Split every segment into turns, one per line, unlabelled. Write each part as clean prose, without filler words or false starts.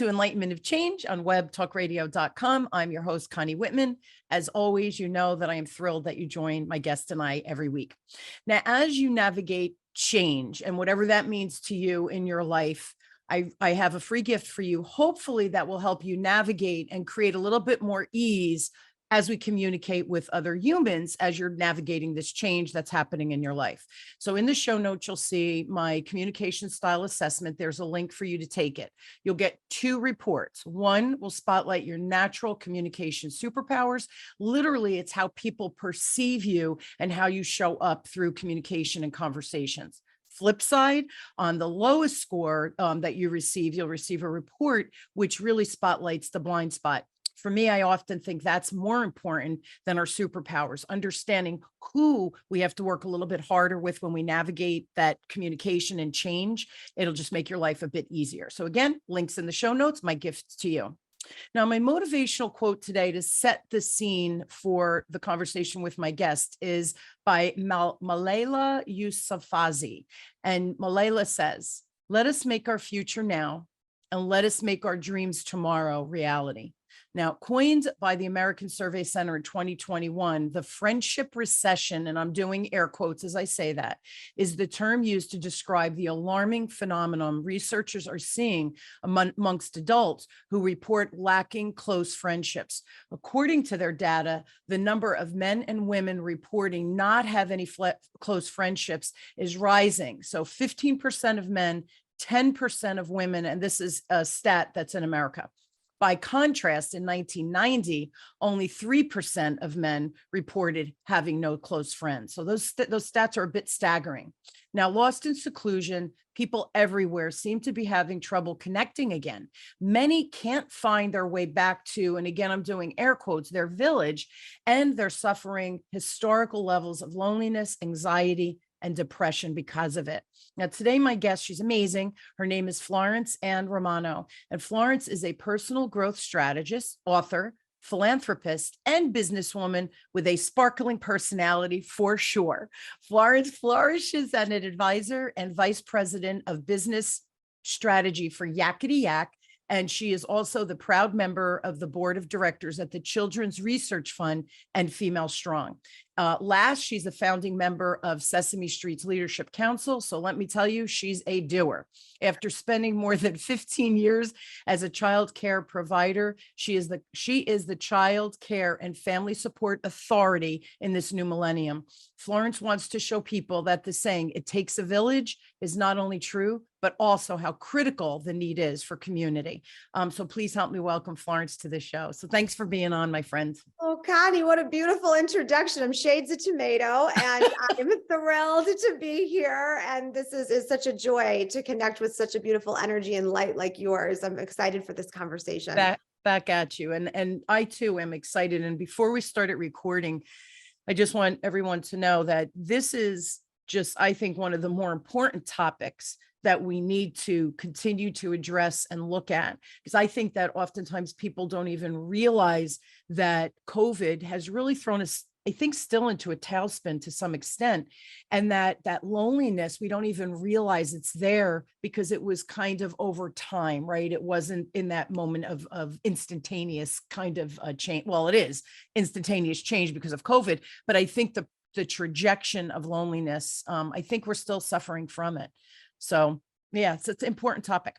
to Enlightenment of Change on webtalkradio.com. I'm your host, Connie Whitman. As always, you know that I am thrilled that you join my guest and I every week. Now, as you navigate change and whatever that means to you in your life, I have a free gift for you. Hopefully that will help you navigate and create a little bit more ease as we communicate with other humans as you're navigating this change that's happening in your life. So in the show notes, you'll see my communication style assessment. There's a link for you to take it. You'll get 2 reports. One will spotlight your natural communication superpowers. Literally, it's how people perceive you and how you show up through communication and conversations. Flip side, on the lowest score that you receive, you'll receive a report which really spotlights the blind spot. For me, I often think that's more important than our superpowers, understanding who we have to work a little bit harder with when we navigate that communication and change. It'll just make your life a bit easier. So again, links in the show notes, my gift to you. Now, my motivational quote today to set the scene for the conversation with my guest is by Malala Yousafzai. And Malala says, "Let us make our future now, and let us make our dreams tomorrow reality." Now, coined by the American Survey Center in 2021, the friendship recession, and I'm doing air quotes as I say that, is the term used to describe the alarming phenomenon researchers are seeing amongst adults who report lacking close friendships. According to their data, the number of men and women reporting not have any close friendships is rising. So 15% of men, 10% of women, and this is a stat that's in America. By contrast, in 1990, only 3% of men reported having no close friends. So those stats are a bit staggering. Now, lost in seclusion, people everywhere seem to be having trouble connecting again. Many can't find their way back to, and again, I'm doing air quotes, their village, and they're suffering historical levels of loneliness, anxiety, and depression because of it. Now, today, my guest, she's amazing. Her name is Florence Ann Romano. And Florence is a personal growth strategist, author, philanthropist, and businesswoman with a sparkling personality for sure. Florence flourishes as an advisor and vice president of business strategy for Yakety Yak. And she is also the proud member of the board of directors at the Children's Research Fund and Female Strong. Last, she's a founding member of Sesame Street's Leadership Council. So let me tell you, she's a doer. After spending more than 15 years as a child care provider, she is the child care and family support authority in this new millennium. Florence wants to show people that the saying, "It takes a village," is not only true, but also how critical the need is for community. So please help me welcome Florence to the show. So thanks for being on, my friend.
Oh, Connie, what a beautiful introduction. I'm shades of tomato, and I'm thrilled to be here. And this is such a joy to connect with such a beautiful energy and light like yours. I'm excited for this conversation.
Back at you. And I too am excited. And before we started recording, I just want everyone to know that this is just, I think, one of the more important topics that we need to continue to address and look at, because I think that oftentimes people don't even realize that COVID has really thrown us, I think, still into a tailspin to some extent, and that loneliness, we don't even realize it's there because it was kind of over time, right? It wasn't in that moment of instantaneous kind of change. Well, it is instantaneous change because of COVID, but I think the trajectory of loneliness, I think we're still suffering from it. So yeah, it's an important topic.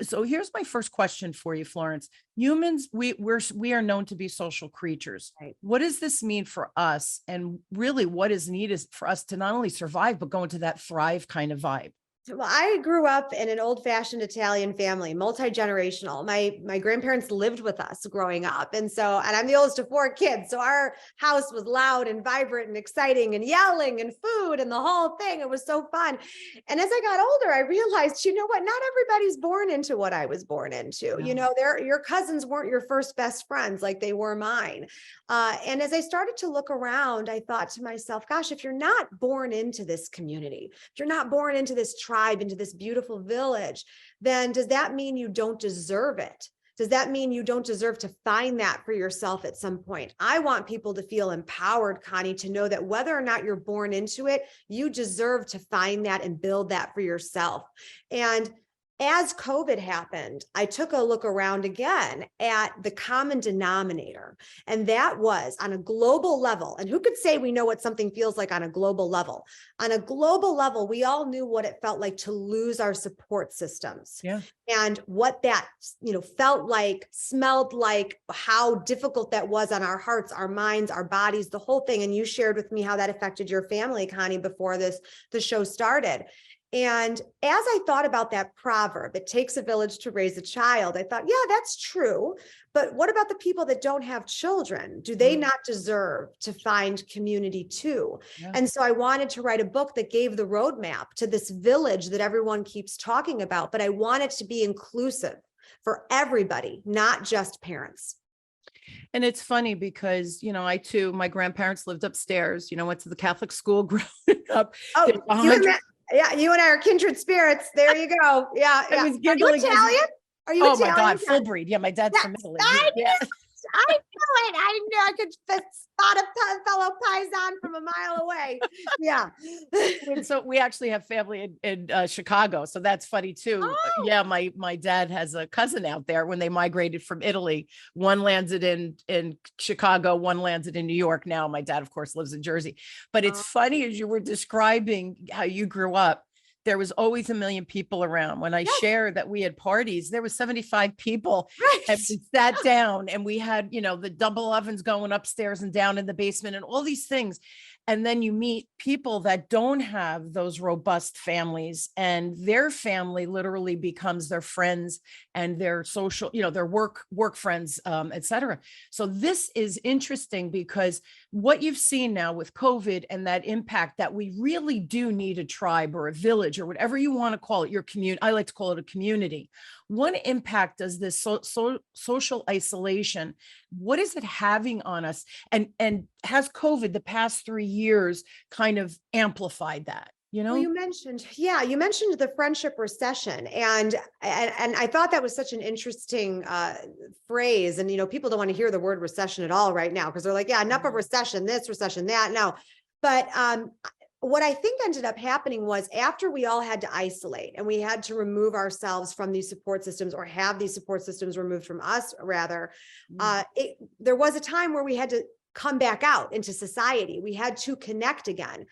So here's my first question for you, Florence. Humans, we are known to be social creatures.
Right.
What does this mean for us? And really what is needed for us to not only survive, but go into that thrive kind of vibe?
Well, I grew up in an old-fashioned Italian family, multi-generational. My grandparents lived with us growing up. And I'm the oldest of 4 kids. So our house was loud and vibrant and exciting and yelling and food and the whole thing. It was so fun. And as I got older, I realized, you know what, not everybody's born into what I was born into.
Yeah.
You know, your cousins weren't your first best friends like they were mine. And as I started to look around, I thought to myself, gosh, if you're not born into this community, if you're not born into this tribe, into this beautiful village, then does that mean you don't deserve it? Does that mean you don't deserve to find that for yourself at some point? I want people to feel empowered, Connie, to know that whether or not you're born into it, you deserve to find that and build that for yourself. And as COVID happened, I took a look around again at the common denominator, and that was on a global level. And who could say we know what something feels like on a global level? On a global level, we all knew what it felt like to lose our support systems.
Yeah.
And what that, felt like, smelled like, how difficult that was on our hearts, our minds, our bodies, the whole thing. And you shared with me how that affected your family, Connie, before the show started. And as I thought about that proverb, it takes a village to raise a child, I thought, yeah, that's true. But what about the people that don't have children? Do they not deserve to find community too?
Yeah.
And so I wanted to write a book that gave the roadmap to this village that everyone keeps talking about, but I want it to be inclusive for everybody, not just parents.
And it's funny because, I too, my grandparents lived upstairs, went to the Catholic school growing up.
Oh,
There's 100
yeah, you and I are kindred spirits. There you go. Yeah.
I was
Are you
giggling.
Italian? Are you
Oh
Italian?
my God, full breed. Yeah, my dad's from Italy. Yeah.
I knew it. I knew I could spot a fellow Paisan from a mile away. Yeah.
And so we actually have family in Chicago. So that's funny too.
Oh.
Yeah, my dad has a cousin out there. When they migrated from Italy, one landed in Chicago, one landed in New York. Now my dad, of course, lives in Jersey. But it's funny, as you were describing how you grew up, there was always a million people around. When I shared that we had parties, there was 75 people.
Right.
And we sat down and we had, the double ovens going upstairs and down in the basement and all these things. And then you meet people that don't have those robust families, and their family literally becomes their friends and their social, their work friends, et cetera. So this is interesting because what you've seen now with COVID and that impact, that we really do need a tribe or a village or whatever you want to call it, your community. I like to call it a community. What impact does this social isolation, what is it having on us? And has COVID the past 3 years kind of amplified that?
Well, you mentioned the friendship recession, and I thought that was such an interesting phrase. And people don't want to hear the word recession at all right now because they're like, yeah, enough of recession, this recession, that. No, but what I think ended up happening was, after we all had to isolate and we had to remove ourselves from these support systems, or have these support systems removed from us, rather, there was a time where we had to come back out into society. We had to connect again.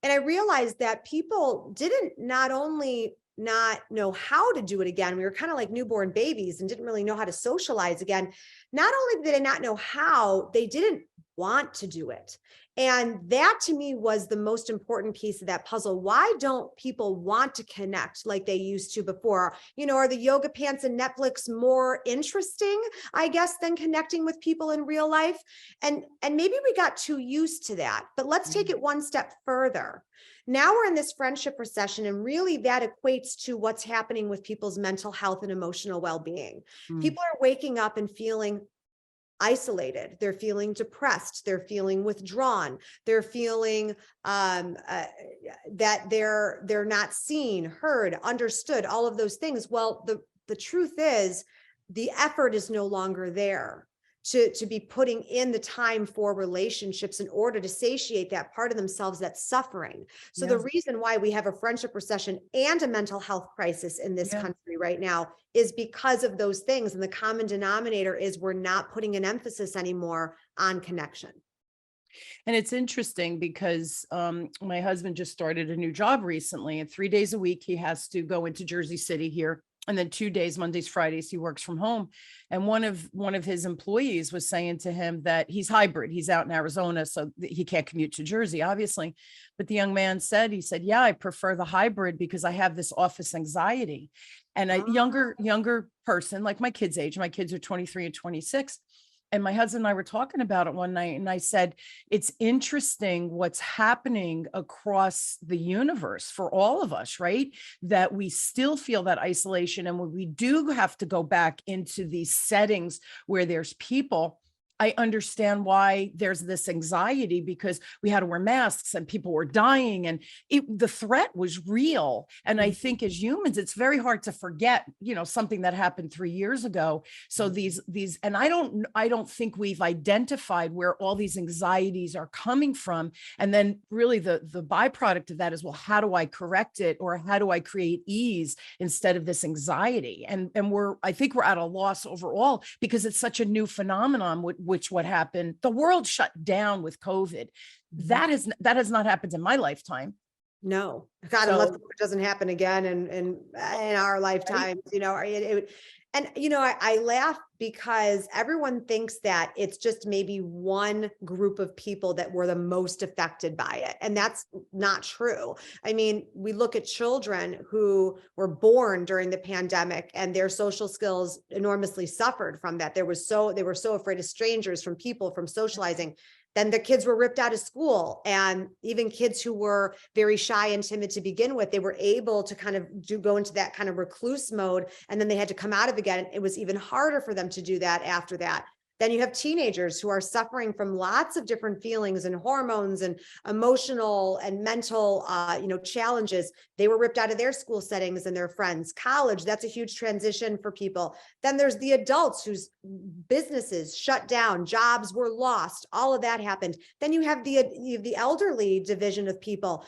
And I realized that people didn't not only not know how to do it again, we were kind of like newborn babies and didn't really know how to socialize again. Not only did they not know how, they didn't want to do it. And that to me was the most important piece of that puzzle. Why don't people want to connect like they used to before? Are the yoga pants and Netflix more interesting, I guess, than connecting with people in real life? And maybe we got too used to that, but let's take it one step further. Now we're in this friendship recession, and really that equates to what's happening with people's mental health and emotional well-being. People are waking up and feeling isolated. They're feeling depressed. They're feeling withdrawn. They're feeling that they're not seen, heard, understood, all of those things. Well, the truth is, the effort is no longer there to be putting in the time for relationships in order to satiate that part of themselves that's suffering. So the reason why we have a friendship recession and a mental health crisis in this country right now is because of those things. And the common denominator is, we're not putting an emphasis anymore on connection.
And it's interesting because my husband just started a new job recently, and 3 days a week he has to go into Jersey City here. And then 2 days, Mondays, Fridays, he works from home. And one of his employees was saying to him that he's hybrid. He's out in Arizona, so he can't commute to Jersey, obviously. But the young man said, yeah, I prefer the hybrid because I have this office anxiety. And a younger person, like my kids' age, my kids are 23 and 26. And my husband and I were talking about it one night, and I said, it's interesting what's happening across the universe for all of us, right? That we still feel that isolation. And when we do have to go back into these settings where there's people, I understand why there's this anxiety, because we had to wear masks and people were dying, and the threat was real. And I think as humans, it's very hard to forget, something that happened 3 years ago. So and I don't think we've identified where all these anxieties are coming from. And then really the byproduct of that is, well, how do I correct it? Or how do I create ease instead of this anxiety? And I think we're at a loss overall, because it's such a new phenomenon, which what happened, the world shut down with COVID. That has not happened in my lifetime.
No, God, unless it doesn't happen again in our lifetimes, I laugh because everyone thinks that it's just maybe one group of people that were the most affected by it. And that's not true. I mean, we look at children who were born during the pandemic and their social skills enormously suffered from that. They were so afraid of strangers, from people, from socializing. Then the kids were ripped out of school, and even kids who were very shy and timid to begin with, they were able to kind of go into that kind of recluse mode. And then they had to come out of it again. It was even harder for them to do that after that. Then you have teenagers who are suffering from lots of different feelings and hormones and emotional and mental, challenges. They were ripped out of their school settings and their friends. College, that's a huge transition for people. Then there's the adults whose businesses shut down, jobs were lost, all of that happened. Then you have the elderly division of people.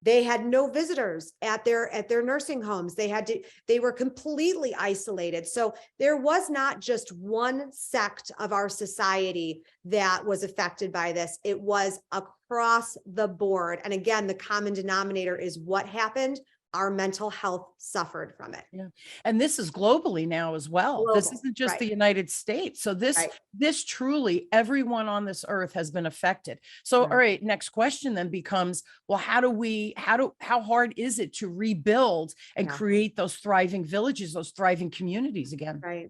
They had no visitors at their nursing homes. They were completely isolated. So there was not just one sect of our society that was affected by this. It was across the board. And again, the common denominator is what happened. Our mental health suffered from it.
Yeah. And this is globally now as well.
Global,
this isn't just the United States. So this truly, everyone on this earth has been affected. So, all right, next question then becomes, well, how hard is it to rebuild and create those thriving villages, those thriving communities again?
Right.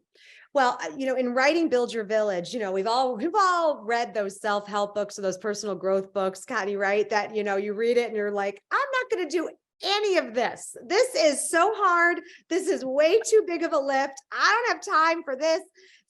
Well, in writing Build Your Village, we've all read those self-help books or those personal growth books, Connie, right? That, you read it and you're like, I'm not going to do any of this. This is so hard. This is way too big of a lift. I don't have time for this.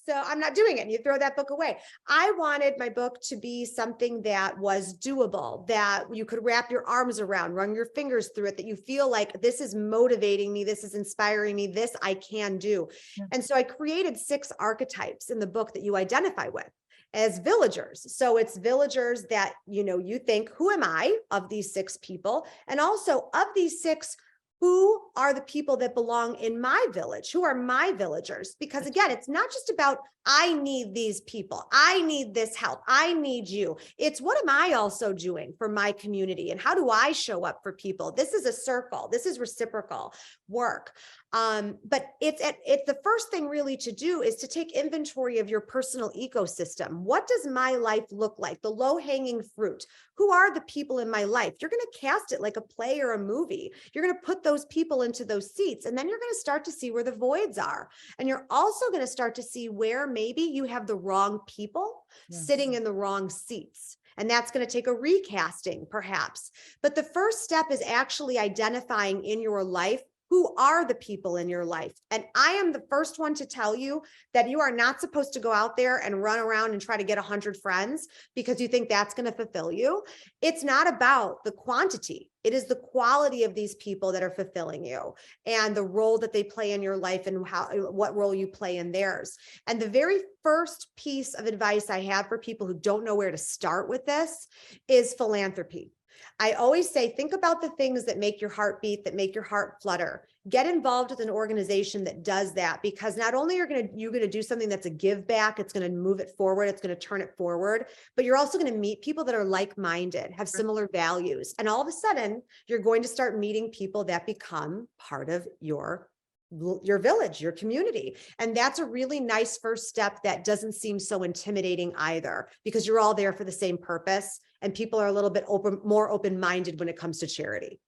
So I'm not doing it. And you throw that book away. I wanted my book to be something that was doable, that you could wrap your arms around, run your fingers through it, that you feel like this is motivating me, this is inspiring me, this I can do. Yeah. And so I created 6 archetypes in the book that you identify with as villagers. So it's villagers that, you think, who am I of these 6 people? And also of these 6, who are the people that belong in my village? Who are my villagers? Because again, it's not just about, I need these people. I need this help. I need you. It's what am I also doing for my community? And how do I show up for people? This is a circle. This is reciprocal work. But it's the first thing really to do is to take inventory of your personal ecosystem. What does my life look like? The low-hanging fruit. Who are the people in my life? You're going to cast it like a play or a movie. You're going to put those people into those seats, and then you're going to start to see where the voids are. And you're also going to start to see where maybe you have the wrong people sitting in the wrong seats. And that's going to take a recasting, perhaps. But the first step is actually identifying in your life who are the people in your life. And I am the first one to tell you that you are not supposed to go out there and run around and try to get 100 friends because you think that's going to fulfill you. It's not about the quantity. It is the quality of these people that are fulfilling you and the role that they play in your life and what role you play in theirs. And the very first piece of advice I have for people who don't know where to start with this is philanthropy. I always say, think about the things that make your heart beat, that make your heart flutter. Get involved with an organization that does that, because not only you're going to do something that's a give back, it's going to move it forward, it's going to turn it forward, but you're also going to meet people that are like-minded, have similar values. And all of a sudden, you're going to start meeting people that become part of your village, your community. And that's a really nice first step that doesn't seem so intimidating either, because you're all there for the same purpose and people are a little bit more open-minded when it comes to charity.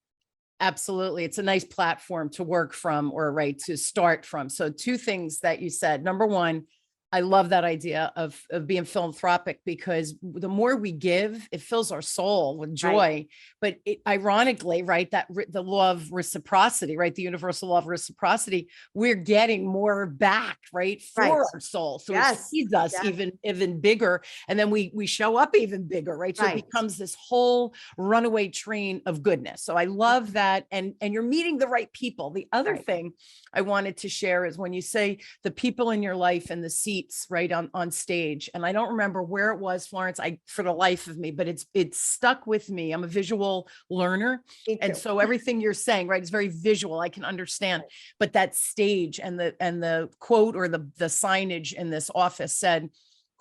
Absolutely. It's a nice platform to work from, or to start from. So 2 things that you said. Number 1, I love that idea of being philanthropic, because the more we give, it fills our soul with joy.
Right.
But ironically, right, the law of reciprocity, right, the universal law of reciprocity, we're getting more back, right,
Right.
for our soul. So it
Yes.
feeds us
Yes.
even bigger, and then we show up even bigger, right? So it
Right.
becomes this whole runaway train of goodness. So I love that, and you're meeting the right people. The other
Right.
thing I wanted to share is when you say the people in your life and the seats, right, on stage. And I don't remember where it was, Florence, for the life of me, but it's stuck with me. I'm a visual learner.
Me
And
too.
so everything you're saying, right, is very visual. I can understand. But that stage and the quote or the signage in this office said,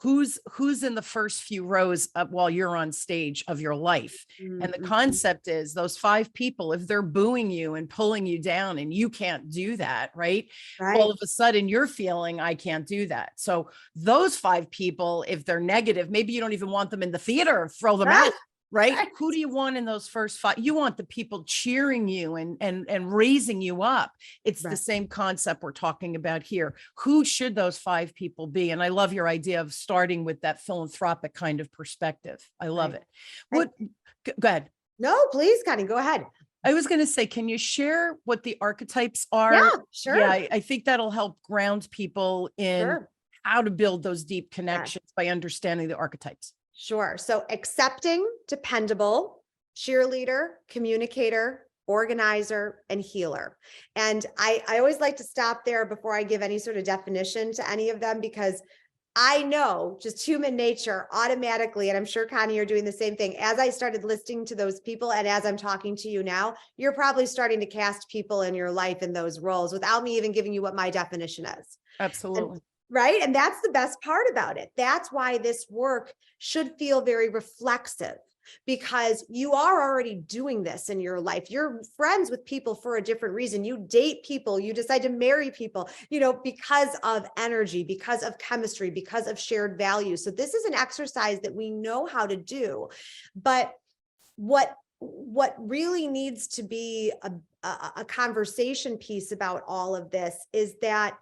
who's in the first few rows while you're on stage of your life. And the
Mhm.
concept is those 5 people, if they're booing you and pulling you down and you can't do that, right? All
Right.
of a sudden you're feeling, I can't do that. So those 5 people, if they're negative, maybe you don't even want them in the theater, throw them out. Right?
Right.
Who do you want in those first 5? You want the people cheering you and raising you up. It's the
Right.
same concept we're talking about here. Who should those 5 people be? And I love your idea of starting with that philanthropic kind of perspective. I love
Right.
it. What, go ahead.
No, please, Connie, go ahead.
I was going to say, can you share what the archetypes
Yeah,
are?
sure.
Yeah, I think that'll help ground people in
Sure.
how to build those deep
Yes.
connections by understanding the archetypes.
Sure. So accepting, dependable, cheerleader, communicator, organizer, and healer. And I always like to stop there before I give any sort of definition to any of them, because I know just human nature automatically, and I'm sure Connie, you're doing the same thing. As I started listening to those people, and as I'm talking to you now, you're probably starting to cast people in your life in those roles without me even giving you what my definition is. And
Absolutely.
right. And that's the best part about it. That's why this work should feel very reflexive, because you are already doing this in your life. You're friends with people for a different reason. You date people, you decide to marry people, because of energy, because of chemistry, because of shared values. So this is an exercise that we know how to do. But what really needs to be a conversation piece about all of this is that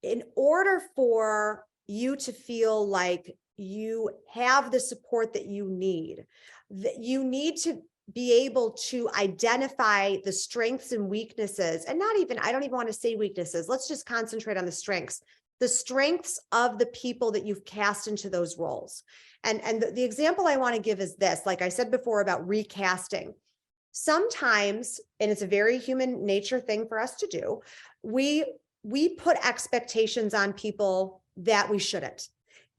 in order for you to feel like you have the support that you need to be able to identify the strengths and weaknesses, and I don't even want to say weaknesses. Let's just concentrate on the strengths of the people that you've cast into those roles. And the example I want to give is this, like I said before about recasting. Sometimes, and it's a very human nature thing for us to do, we put expectations on people that we shouldn't.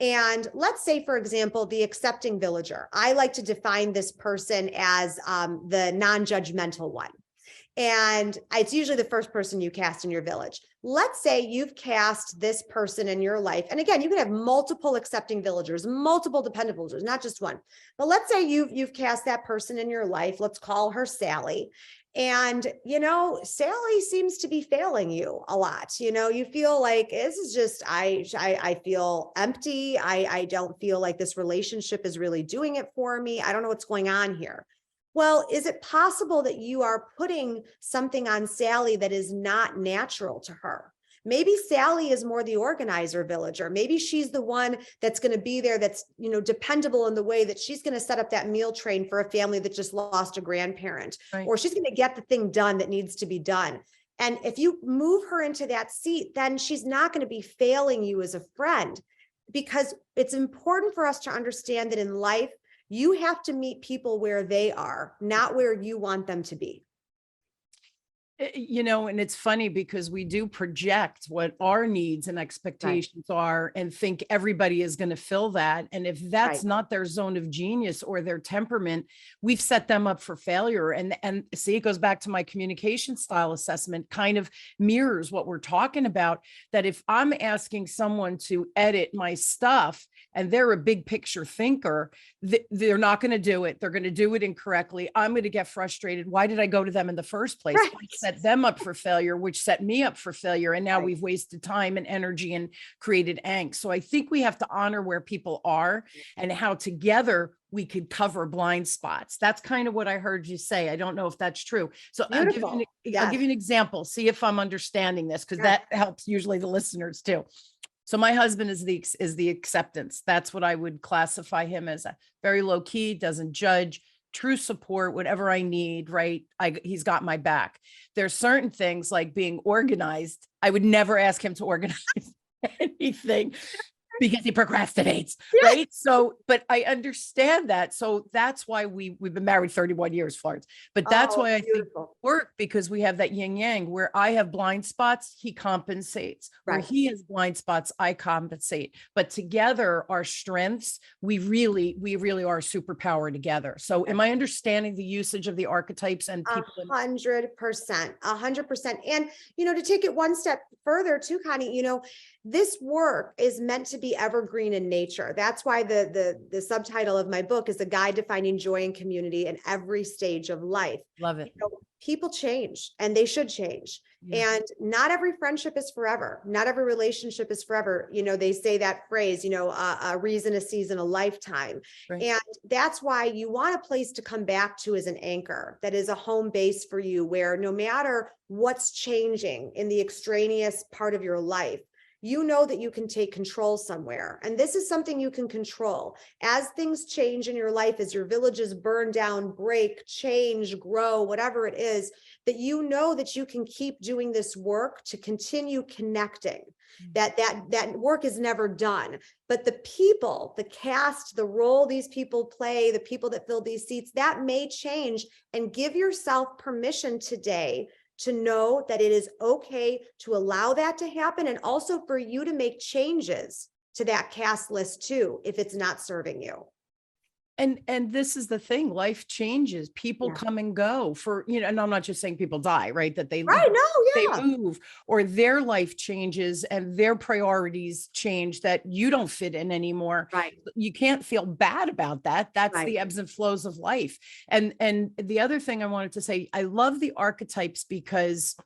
And let's say, for example, the accepting villager. I like to define this person as the non-judgmental one. And it's usually the first person you cast in your village. Let's say you've cast this person in your life. And again, you can have multiple accepting villagers, multiple dependent villagers, not just one. But let's say you've cast that person in your life. Let's call her Sally. And, Sally seems to be failing you a lot. You feel like this is just, I feel empty. I don't feel like this relationship is really doing it for me. I don't know what's going on here. Well, is it possible that you are putting something on Sally that is not natural to her? Maybe Sally is more the organizer villager. Maybe she's the one that's going to be there, that's, dependable in the way that she's going to set up that meal train for a family that just lost a grandparent,
Right.
or she's going to get the thing done that needs to be done. And if you move her into that seat, then she's not going to be failing you as a friend, because it's important for us to understand that in life, you have to meet people where they are, not where you want them to be.
And it's funny because we do project what our needs and expectations are and think everybody is going to fill that. And if that's not their zone of genius or their temperament, we've set them up for failure. And see, it goes back to my communication style assessment, kind of mirrors what we're talking about, that if I'm asking someone to edit my stuff and they're a big picture thinker, they're not going to do it. They're going to do it incorrectly. I'm going to get frustrated. Why did I go to them in the first place?
Right.
I set them up for failure, which set me up for failure. And now we've wasted time and energy and created angst. So I think we have to honor where people are and how together we could cover blind spots. That's kind of what I heard you say. I don't know if that's true. So I'll give you an example. See if I'm understanding this, because that helps usually the listeners too. So my husband is the acceptance. That's what I would classify him as. A very low key, doesn't judge, true support, whatever I need, right? He's got my back. There's certain things like being organized. I would never ask him to organize anything because he procrastinates, right? So, but I understand that. So that's why we've been married 31 years, Florence. But that's why I think work, because we have that yin yang where I have blind spots, he compensates. Where he has blind spots, I compensate. But together, our strengths, we really are a superpower together. So am I understanding the usage of the archetypes and people?
100%, 100%. And, to take it one step further too, Connie, this work is meant to be evergreen in nature. That's why the subtitle of my book is A Guide to Finding Joy and Community in Every Stage of Life.
Love it.
People change, and they should change. Yeah. And not every friendship is forever. Not every relationship is forever. They say that phrase, a reason, a season, a lifetime. Right. And that's why you want a place to come back to as an anchor that is a home base for you, where no matter what's changing in the extraneous part of your life, you know that you can take control somewhere. And this is something you can control. As things change in your life, as your villages burn down, break, change, grow, whatever it is, that you know that you can keep doing this work to continue connecting. That work is never done. But the people, the cast, the role these people play, the people that fill these seats, that may change. And give yourself permission today to know that it is okay to allow that to happen, and also for you to make changes to that cast list too, if it's not serving you.
And this is the thing, life changes, people come and go for, and I'm not just saying people die, right? That they move, or their life changes and their priorities change, that you don't fit in anymore.
Right.
You can't feel bad about that. That's the ebbs and flows of life. And the other thing I wanted to say, I love the archetypes because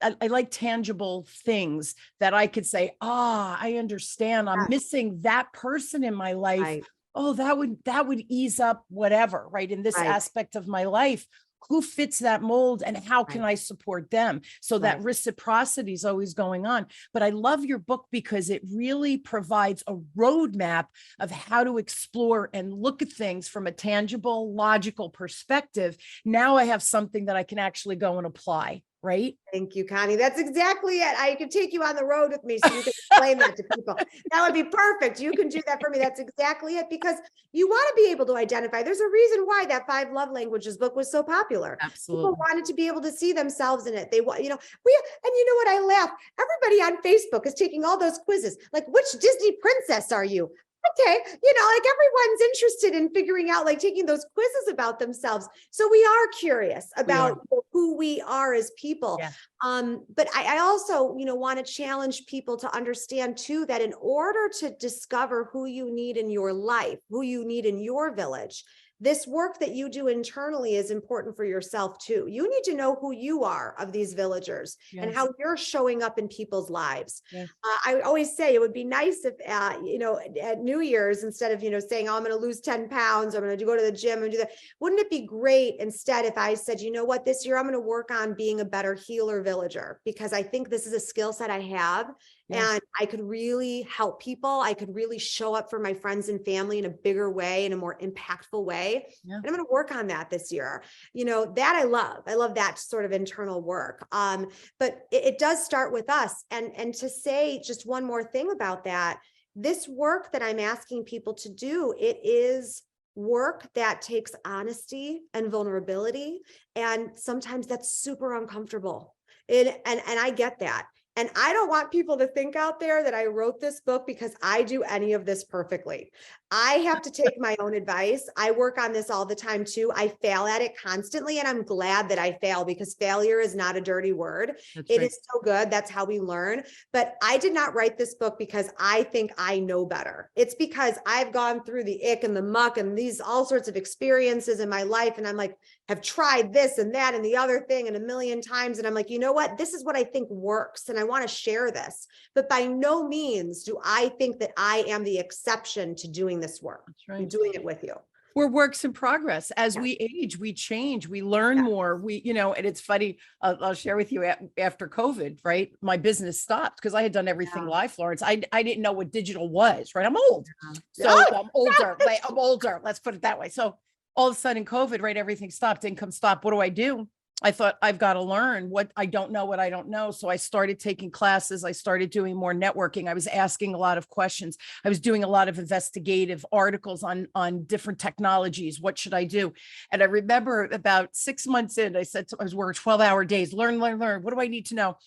I like tangible things that I could say, I understand. I'm missing that person in my life. Right. Oh, that would ease up whatever, right? In this aspect of my life, who fits that mold and how can I support them? So that reciprocity is always going on. But I love your book because it really provides a roadmap of how to explore and look at things from a tangible, logical perspective. Now I have something that I can actually go and apply. Right?
Thank you, Connie. That's exactly it. I could take you on the road with me so you can explain that to people. That would be perfect. You can do that for me. That's exactly it, because you want to be able to identify. There's a reason why that 5 Love Languages book was so popular. Absolutely. People wanted to be able to see themselves in it. They want, and you know what? I laugh. Everybody on Facebook is taking all those quizzes. Like, which Disney princess are you? Okay, like everyone's interested in figuring out, like taking those quizzes about themselves. So we are curious about who we are as people. Yeah. But I also, want to challenge people to understand too, that in order to discover who you need in your life, who you need in your village, this work that you do internally is important for yourself too. You need to know who you are of these villagers and how you're showing up in people's lives. Yes. I always say it would be nice if, at New Year's, instead of, saying, I'm going to lose 10 pounds, I'm going to go to the gym and do that. Wouldn't it be great instead if I said, you know what, this year I'm going to work on being a better healer villager, because I think this is a skill set I have. And I could really help people. I could really show up for my friends and family in a bigger way, in a more impactful way. Yeah. And I'm going to work on that this year. That I love. I love that sort of internal work. But it does start with us. And to say just one more thing about that, this work that I'm asking people to do, it is work that takes honesty and vulnerability. And sometimes that's super uncomfortable. And I get that. And I don't want people to think out there that I wrote this book because I do any of this perfectly. I have to take my own advice. I work on this all the time too. I fail at it constantly, and I'm glad that I fail, because failure is not a dirty word. It is so good. That's how we learn. But I did not write this book because I think I know better. It's because I've gone through the ick and the muck and these all sorts of experiences in my life. And I'm like, have tried this and that and the other thing and a million times. And I'm like, you know what? This is what I think works. And I want to share this. But by no means do I think that I am the exception to doing this work. That's right. I'm doing it with you.
we're works in progress. As we age, we change, we learn more. And it's funny. I'll share with you after COVID, right? My business stopped because I had done everything live, Florence. I didn't know what digital was, right? I'm old. So I'm older. I'm older. Let's put it that way. So all of a sudden COVID, right? Everything stopped, income stopped. What do? I thought I've got to learn what I don't know. So I started taking classes. I started doing more networking. I was asking a lot of questions. I was doing a lot of investigative articles on different technologies. What should I do? And I remember about 6 months in, I said, I was working 12-hour days, learn. What do I need to know?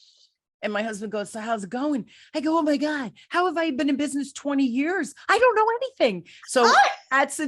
And my husband goes, so how's it going? I go, oh my God, how have I been in business 20 years? I don't know anything. So that's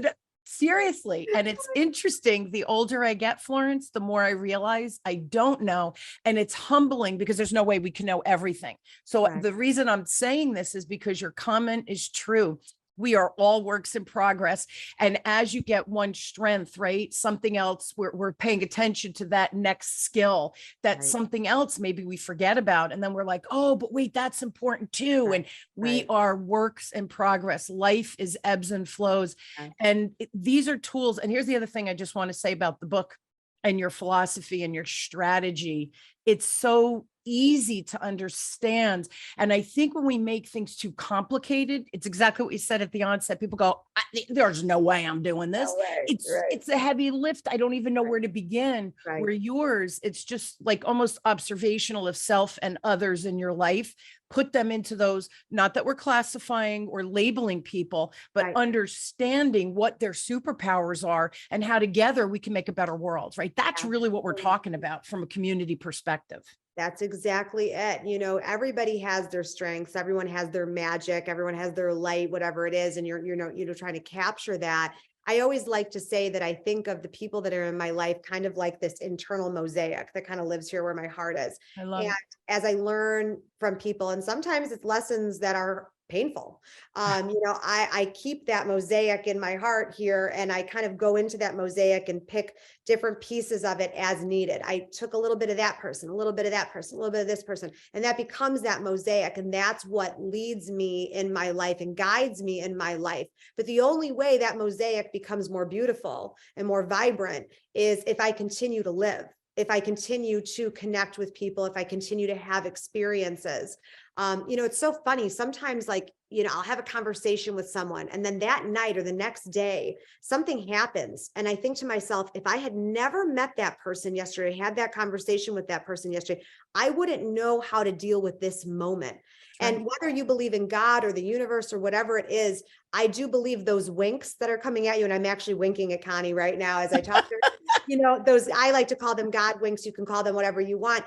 seriously. And it's interesting. The older I get, Florence, the more I realize I don't know. And it's humbling because there's no way we can know everything. So the reason I'm saying this is because your comment is true. We are all works in progress. And as you get one strength, right, something else, we're paying attention to that next skill, that's something else maybe we forget about. And then we're like, oh, but wait, that's important too. And we are works in progress. Life is ebbs and flows. And these are tools. And here's the other thing I just want to say about the book and your philosophy and your strategy. It's so easy to understand. And I think when we make things too complicated, it's exactly what you said at the onset. People go, there's no way I'm doing this. It's a heavy lift. I don't even know where to begin. Where yours, it's just like almost observational of self and others in your life. Put them into those, not that we're classifying or labeling people, but understanding what their superpowers are and how together we can make a better world, right? That's really what we're talking about from a community perspective.
That's exactly it. Everybody has their strengths. Everyone has their magic. Everyone has their light, whatever it is. And you're trying to capture that. I always like to say that I think of the people that are in my life kind of like this internal mosaic that kind of lives here where my heart is.
I love it.
As I learn from people, and sometimes it's lessons that are painful. I keep that mosaic in my heart here, and I kind of go into that mosaic and pick different pieces of it as needed. I took a little bit of that person, a little bit of that person, a little bit of this person, and that becomes that mosaic. And that's what leads me in my life and guides me in my life. But the only way that mosaic becomes more beautiful and more vibrant is if I continue to live, if I continue to connect with people, if I continue to have experiences. It's so funny. Sometimes I'll have a conversation with someone, and then that night or the next day, something happens. And I think to myself, if I had never met that person yesterday, had that conversation with that person yesterday, I wouldn't know how to deal with this moment. And whether you believe in God or the universe or whatever it is, I do believe those winks that are coming at you. And I'm actually winking at Connie right now as I talk to her, those, I like to call them God winks. You can call them whatever you want.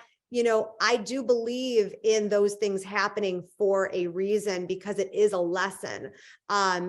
I do believe in those things happening for a reason, because it is a lesson. I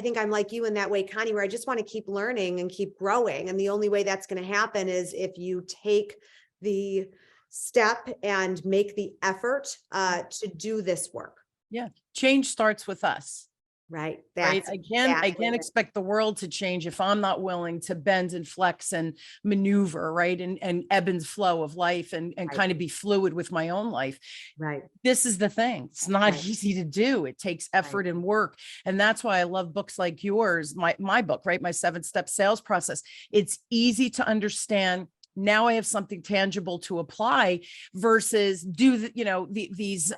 think I'm like you in that way, Connie, where I just want to keep learning and keep growing. And the only way that's going to happen is if you take the step and make the effort to do this work.
Yeah. Change starts with us.
Right.
I can't expect the world to change if I'm not willing to bend and flex and maneuver, right? And ebb and flow of life and kind of be fluid with my own life.
Right.
This is the thing. It's not easy to do. It takes effort and work. And that's why I love books like yours, my book, right? My 7-step sales process. It's easy to understand. Now I have something tangible to apply versus these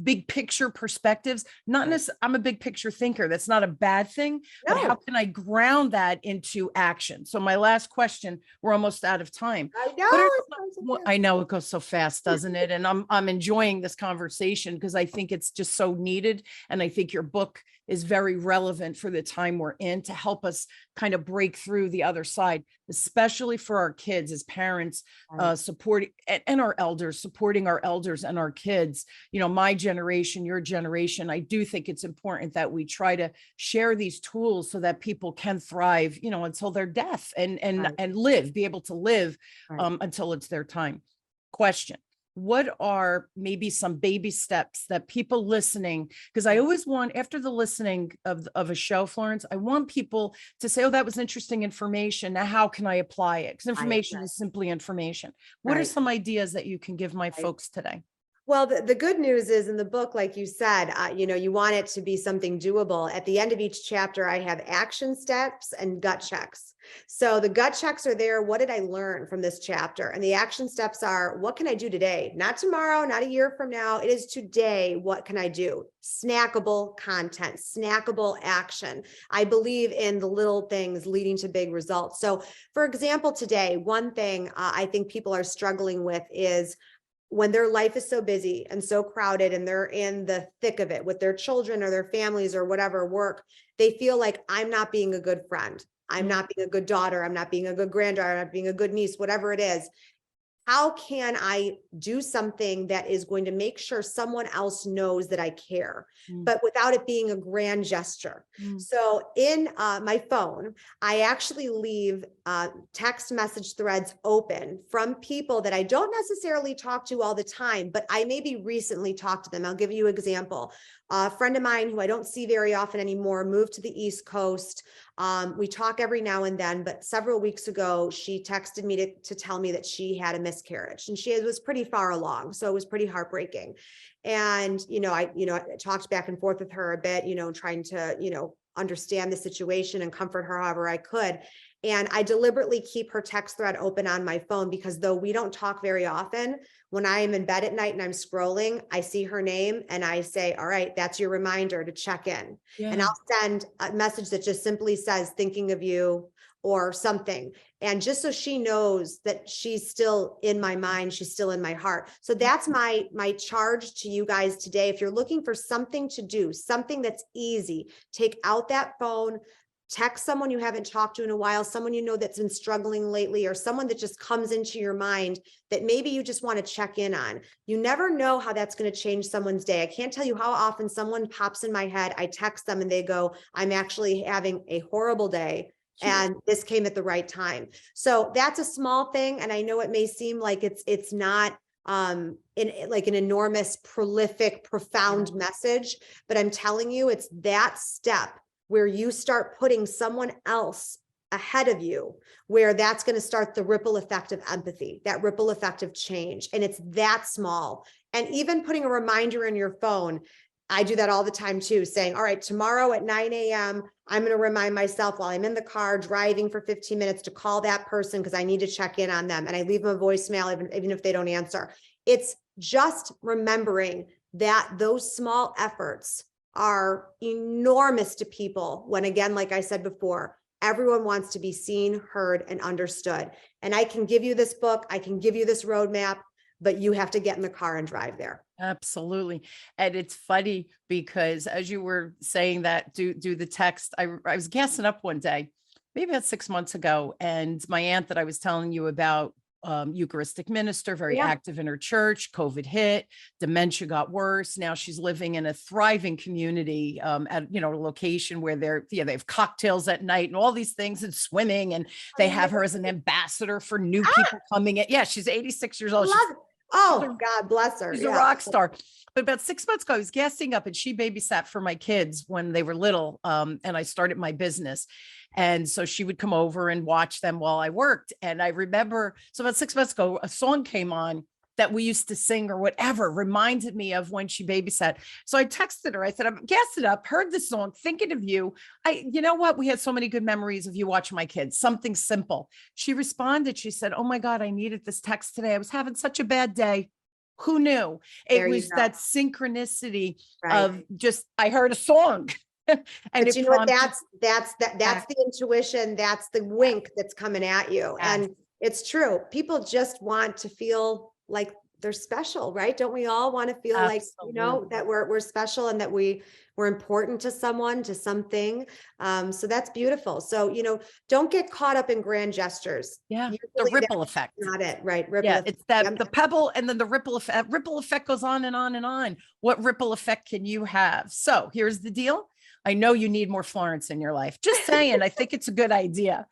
big picture perspectives. Not necessarily, I'm a big picture thinker. That's not a bad thing, but how can I ground that into action? So my last question, we're almost out of time. I know it goes so fast, doesn't it? And I'm enjoying this conversation because I think it's just so needed. And I think your book is very relevant for the time we're in to help us kind of break through the other side, especially for our kids as parents, supporting and our elders, supporting our elders and our kids, my generation, your generation. I do think it's important that we try to share these tools so that people can thrive, until their death and be able to live until it's their time. Question. What are maybe some baby steps that people listening, because I always want, after the listening of a show, Florence, I want people to say, oh, that was interesting information. Now, how can I apply it? Because information is simply information. What are some ideas that you can give my folks today?
Well, the good news is in the book, like you said, you want it to be something doable. At the end of each chapter, I have action steps and gut checks. So the gut checks are there. What did I learn from this chapter? And the action steps are, what can I do today? Not tomorrow, not a year from now. It is today. What can I do? Snackable content, snackable action. I believe in the little things leading to big results. So for example, today, one thing I think people are struggling with is when their life is so busy and so crowded and they're in the thick of it with their children or their families or whatever work, they feel like I'm not being a good friend. I'm not being a good daughter. I'm not being a good granddaughter. I'm not being a good niece, whatever it is. How can I do something that is going to make sure someone else knows that I care, but without it being a grand gesture? So in my phone, I actually leave text message threads open from people that I don't necessarily talk to all the time, but I maybe recently talked to them. I'll give you an example. A friend of mine who I don't see very often anymore moved to the East Coast. We talk every now and then, but several weeks ago, she texted me to tell me that she had a miscarriage and she was pretty far along. So it was pretty heartbreaking. And, I talked back and forth with her a bit, trying to, understand the situation and comfort her however I could. And I deliberately keep her text thread open on my phone because though we don't talk very often, when I am in bed at night and I'm scrolling, I see her name and I say, all right, that's your reminder to check in. And I'll send a message that just simply says, thinking of you or something. And just so she knows that she's still in my mind, she's still in my heart. So that's my charge to you guys today. If you're looking for something to do, something that's easy, take out that phone, text someone you haven't talked to in a while, someone you know that's been struggling lately, or someone that just comes into your mind that maybe you just want to check in on. You never know how that's going to change someone's day. I can't tell you how often someone pops in my head, I text them and they go, I'm actually having a horrible day. And this came at the right time. So that's a small thing. And I know it may seem like it's not in like an enormous, prolific, profound message, but I'm telling you, it's that step where you start putting someone else ahead of you, where that's going to start the ripple effect of empathy, that ripple effect of change. And it's that small. And even putting a reminder in your phone, I do that all the time too, saying, all right, tomorrow at 9 a.m., I'm going to remind myself while I'm in the car driving for 15 minutes to call that person because I need to check in on them. And I leave them a voicemail even if they don't answer. It's just remembering that those small efforts are enormous to people when, again, like I said before, everyone wants to be seen, heard, and understood. And I can give you this book, I can give you this roadmap, but you have to get in the car and drive there.
Absolutely. And it's funny because as you were saying that, do the text, I was gassing up one day, maybe about 6 months ago. And my aunt that I was telling you about, Eucharistic minister, very active in her church, COVID hit, dementia got worse. Now she's living in a thriving community at, a location where they have cocktails at night and all these things and swimming. And they have her as an ambassador for new people coming in. Yeah, she's 86 years old.
Oh, God bless her.
She's a rock star. But about 6 months ago, I was gassing up and she babysat for my kids when they were little. And I started my business. And so she would come over and watch them while I worked. And I remember, so about 6 months ago, a song came on that we used to sing or whatever, reminded me of when she babysat. So I texted her, I said, I'm gassing up, heard the song, thinking of you. You know what? We had so many good memories of you watching my kids, something simple. She responded, she said, oh my God, I needed this text today. I was having such a bad day. Who knew? It was that synchronicity of just, I heard a song. And
but you know what, that's the intuition, that's the wink that's coming at you. And it's true. People just want to feel like they're special, right? Don't we all want to feel like, that we're special and that we're important to someone, to something. So that's beautiful. So, don't get caught up in grand gestures.
Yeah. The ripple effect.
Not it, right?
It's that the pebble and then the ripple effect. Ripple effect goes on and on and on. What ripple effect can you have? So here's the deal. I know you need more Florence in your life. Just saying, I think it's a good idea.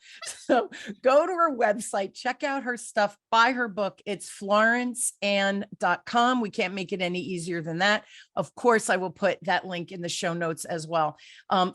So go to her website, check out her stuff, buy her book. It's florenceann.com. We can't make it any easier than that. Of course, I will put that link in the show notes as well.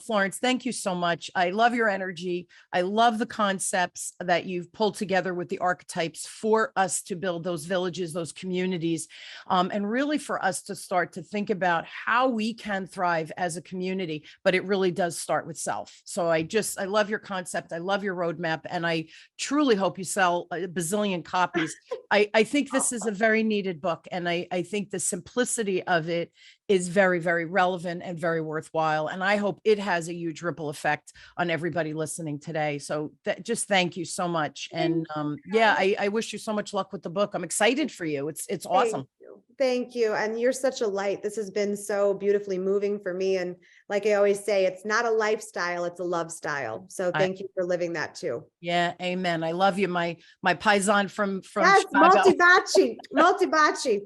Florence, thank you so much. I love your energy. I love the concepts that you've pulled together with the archetypes for us to build those villages, those communities, and really for us to start to think about how we can thrive as a community. But it really does start with self. So I love your concept. I love your roadmap. And I truly hope you sell a bazillion copies. I think this is a very needed book. And I think the simplicity of it is very, very relevant and very worthwhile. And I hope it has a huge ripple effect on everybody listening today. So just thank you so much. And yeah, I wish you so much luck with the book. I'm excited for you. It's awesome.
Thank you. And you're such a light. This has been so beautifully moving for me. And like I always say, it's not a lifestyle, it's a love style. So thank you for living that too.
Yeah. Amen. I love you. My paisan from
yes,
Chicago.
multi-bachi.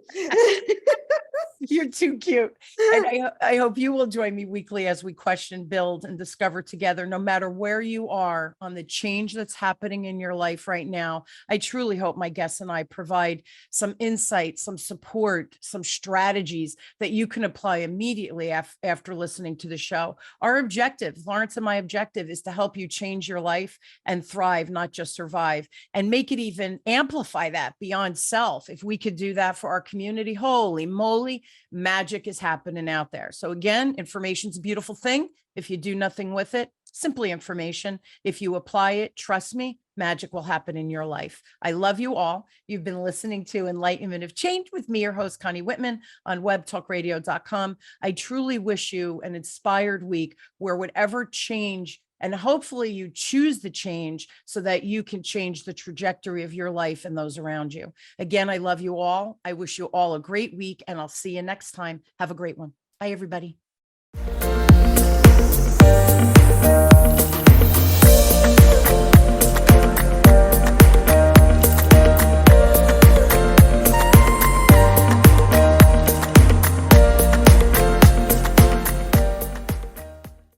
You're too cute. And I hope you will join me weekly as we question, build, and discover together, no matter where you are on the change that's happening in your life right now. I truly hope my guests and I provide some insight, some support, some strategies that you can apply immediately after listening to the show. Our objective, Florence and my objective, is to help you change your life and thrive, not just survive, and make it even amplify that beyond self. If we could do that for our community, holy moly, magic is happening out there. So again, information's a beautiful thing. If you do nothing with it, simply information. If you apply it, trust me, magic will happen in your life. I love you all. You've been listening to Enlightenment of Change with me, your host, Connie Whitman, on webtalkradio.com. I truly wish you an inspired week where whatever change, and hopefully you choose the change so that you can change the trajectory of your life and those around you. Again, I love you all. I wish you all a great week, and I'll see you next time. Have a great one. Bye, everybody.